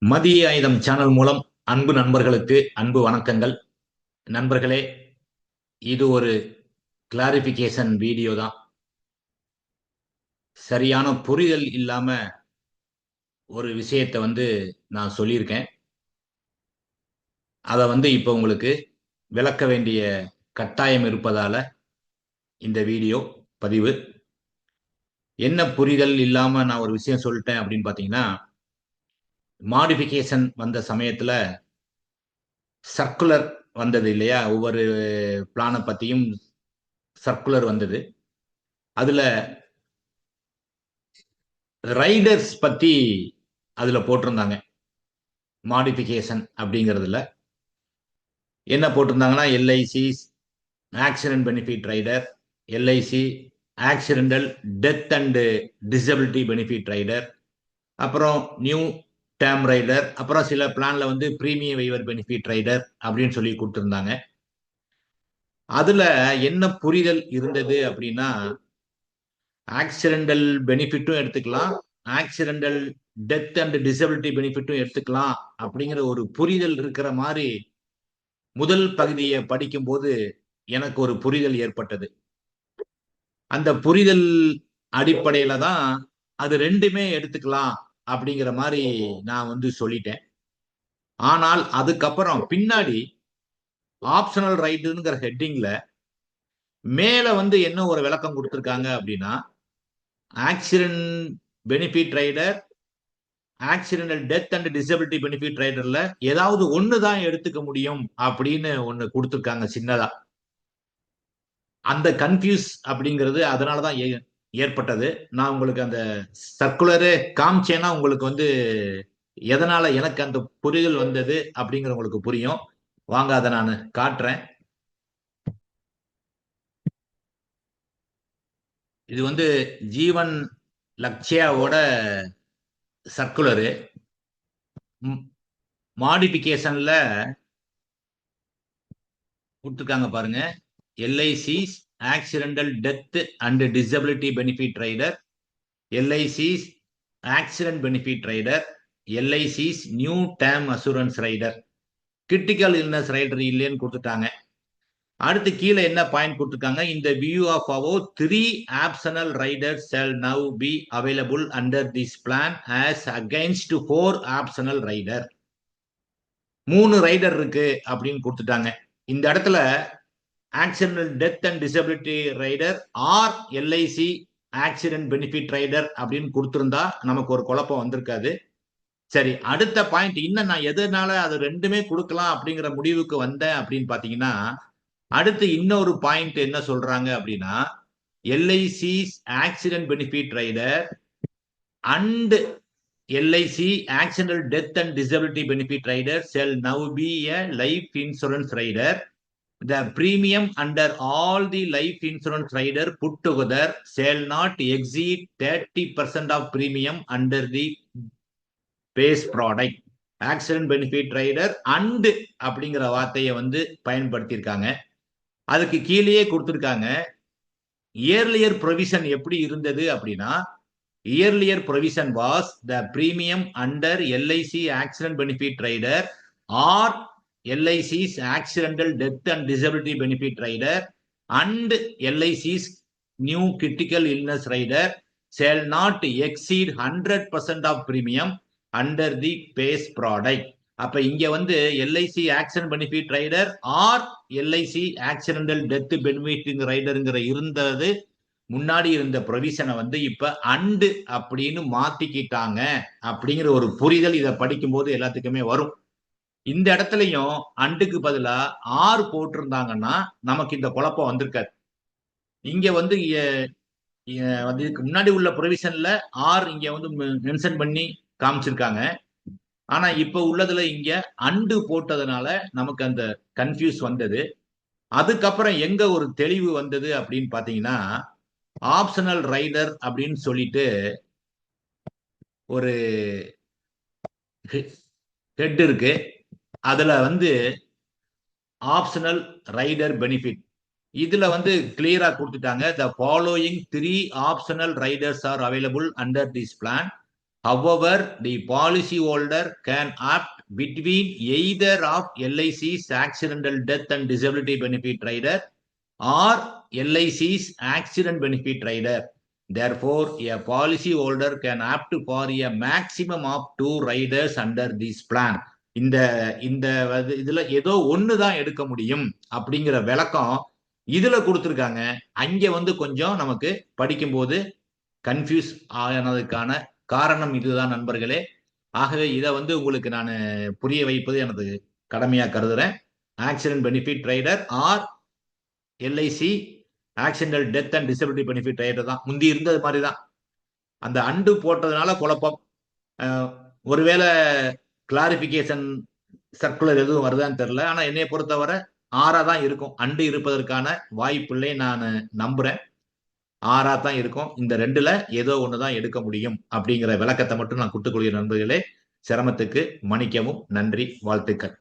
மதிய ஆயுதம் சேனல் மூலம் அன்பு நண்பர்களுக்கு அன்பு வணக்கங்கள். நண்பர்களே, இது ஒரு கிளாரிபிகேஷன் வீடியோ தான். சரியான புரிதல் இல்லாம ஒரு விஷயத்தை நான் சொல்லியிருக்கேன். அதை இப்போ உங்களுக்கு விளக்க வேண்டிய கட்டாயம் இருப்பதால இந்த வீடியோ பதிவு. என்ன புரிதல் இல்லாம நான் ஒரு விஷயம் சொல்லிட்டேன் அப்படின்னு பாத்தீங்கன்னா, மாடிஃபிகேஷன் வந்த சமயத்துல சர்க்குலர் வந்தது இல்லையா? ஒவ்வொரு பிளானை பத்தியும் சர்க்குலர் வந்தது. அதுல ரைடர்ஸ் பத்தி அதுல போட்டிருந்தாங்க. மாடிஃபிகேஷன் அப்படிங்கிறதுல என்ன போட்டிருந்தாங்கன்னா, LIC accident benefit rider, LIC accidental death and disability benefit rider, அப்புறம் நியூ டேர்ம் ரைடர், அப்புறம் சில பிளான்ல பிரீமியம் வைவர் பெனிஃபிட் ரைடர் அப்படின்னு சொல்லி கொடுத்திருந்தாங்க. அதுல என்ன புரிதல் இருந்தது அப்படின்னா, ஆக்சிடென்டல் பெனிஃபிட்டும் எடுத்துக்கலாம், ஆக்சிடென்டல் டெத் அண்ட் டிசபிலிட்டி பெனிஃபிட்டும் எடுத்துக்கலாம் அப்படிங்கிற ஒரு புரிதல் இருக்கிற மாதிரி முதல் பகுதியை படிக்கும் போது எனக்கு ஒரு புரிதல் ஏற்பட்டது. அந்த புரிதல் அடிப்படையில தான் அது ரெண்டுமே எடுத்துக்கலாம் அப்படிங்கிற மாதிரி நான் சொல்லிட்டேன். ஆனால் அதுக்கப்புறம் பின்னாடி ஆப்ஷனல் ரைட்டுங்கிற ஹெட்டிங்ல மேல என்ன ஒரு விளக்கம் கொடுத்திருக்காங்க அப்படின்னா, accident benefit rider, accidental death and disability benefit ரைடர்ல ஏதாவது ஒண்ணுதான் எடுத்துக்க முடியும் அப்படின்னு ஒண்ணு கொடுத்திருக்காங்க சின்னதா. அந்த கன்ஃபியூஸ் அப்படிங்கிறது அதனாலதான் ஏற்பட்டது. நான் உங்களுக்கு அந்த சர்க்குலரே காமிச்சேன்னா உங்களுக்கு எதனால எனக்கு அந்த புரிதல் வந்தது அப்படிங்கிற உங்களுக்கு புரியும். வாங்க அதை நான் காட்டுறேன். இது ஜீவன் லக்ஷ்யாவோட சர்க்குலரு. மாடிஃபிகேஷன்ல கொடுத்துருக்காங்க பாருங்க. LIC accidental death and disability benefit rider, LIC accident benefit rider, LIC new term assurance rider, critical illness rider இல்லைன்னு கொடுத்துட்டாங்க. அடுத்து கீழே என்ன பாயிண்ட் கொடுத்துருக்காங்க, இந்த view of above 3 optional rider shall now be available under this plan as against 4 optional rider. 3 rider இருக்கு அப்படின்னு கொடுத்துட்டாங்க. இந்த இடத்துல accidental death and disability rider or LIC accident benefit rider அப்படின்னு கொடுத்திருந்தா நமக்கு ஒரு குழப்பம் வந்திருக்காது. சரி, அடுத்த பாயிண்ட் இன்னும் நான் எதனால அது ரெண்டுமே கொடுக்கலாம் அப்படிங்கிற முடிவுக்கு வந்தேன் அப்படின்னு பாத்தீங்கன்னா, அடுத்து இன்னொரு பாயிண்ட் என்ன சொல்றாங்க அப்படின்னா, LIC accident benefit rider and LIC accidental death and disability benefit rider shall now be a life insurance rider. The premium under all the life insurance rider put together shall not exceed 30% of premium under the base product. Accident benefit rider and அப்படிங்கிற வார்த்தையை பயன்படுத்தியிருக்காங்க. அதுக்கு கீழேயே கொடுத்திருக்காங்க earlier provision எப்படி இருந்தது அப்படின்னா, earlier provision was the premium under LIC accident benefit rider or LIC's accidental death and disability benefit rider and LIC's new critical illness rider shall not exceed 100% of premium under the base product. அப்ப இங்க LIC accident benefit rider or LIC accidental death benefit riderங்கிற இருந்தது முன்னாடி இருந்த ப்ரொவிஷனை இப்ப and அப்படின்னு மாத்திக்கிட்டாங்க அப்படிங்கிற ஒரு புரிதல் இதை படிக்கும் போது எல்லாத்துக்குமே வரும். இந்த இடத்துலயும் அண்டுக்கு பதிலா ஆர் போட்டிருந்தாங்கன்னா நமக்கு இந்த குழப்பம் வந்திருக்காது. இங்க இதுக்கு முன்னாடி உள்ள ப்ரொவிஷன்ல ஆர் இங்க மென்ஷன் பண்ணி காமிச்சிருக்காங்க. ஆனா இப்ப உள்ளதுல இங்க அண்டு போட்டதுனால நமக்கு அந்த கன்ஃபியூஸ் வந்தது. அதுக்கப்புறம் எங்க ஒரு தெளிவு வந்தது அப்படின்னு பாத்தீங்கன்னா, ஆப்ஷனல் ரைடர் அப்படின்னு சொல்லிட்டு ஒரு ஹெட் இருக்கு. அதுல ஆப்ஷனல் ரைடர் பெனிஃபிட் இதுல கிளியரா கொடுத்துட்டாங்க. the following 3 optional Riders are available under this plan However, the policyholder can opt between either of LIC's accidental death and disability benefit rider or LIC's accident benefit rider. Therefore, a policyholder can opt for a maximum of 2 riders under this plan. இந்த இந்த இதுல ஏதோ ஒண்ணுதான் எடுக்க முடியும் அப்படிங்கிற விளக்கம் இதுல கொடுத்திருக்காங்க. அங்க கொஞ்சம் நமக்கு படிக்கும்போது கன்ஃபியூஸ் ஆனதுக்கான காரணம் இதுதான் நண்பர்களே. ஆகவே இதை உங்களுக்கு நான் புரிய வைப்பது எனது கடமையா கருதுறேன். Accident benefit rider or LIC accidental death and disability benefit rider தான் முந்தி இருந்தது மாதிரி தான். அந்த அண்டு போட்டதுனால குழப்பம். ஒருவேளை கிளாரிபிகேஷன் சர்க்குலர் எதுவும் வருதான்னு தெரியல. ஆனா என்னைய பொறுத்தவரை 6 தான் இருக்கும். அண்டு இருப்பதற்கான வாய்ப்பில்லை நான் நம்புறேன். 6 தான் இருக்கும். இந்த 2ல ஏதோ ஒண்ணுதான் எடுக்க முடியும் அப்படிங்கிற விளக்கத்தை மட்டும் நான் கொடுத்துக் கொள்கிறேன் நண்பர்களே. சிரமத்துக்கு மன்னிக்கவும். நன்றி, வாழ்த்துக்கள்.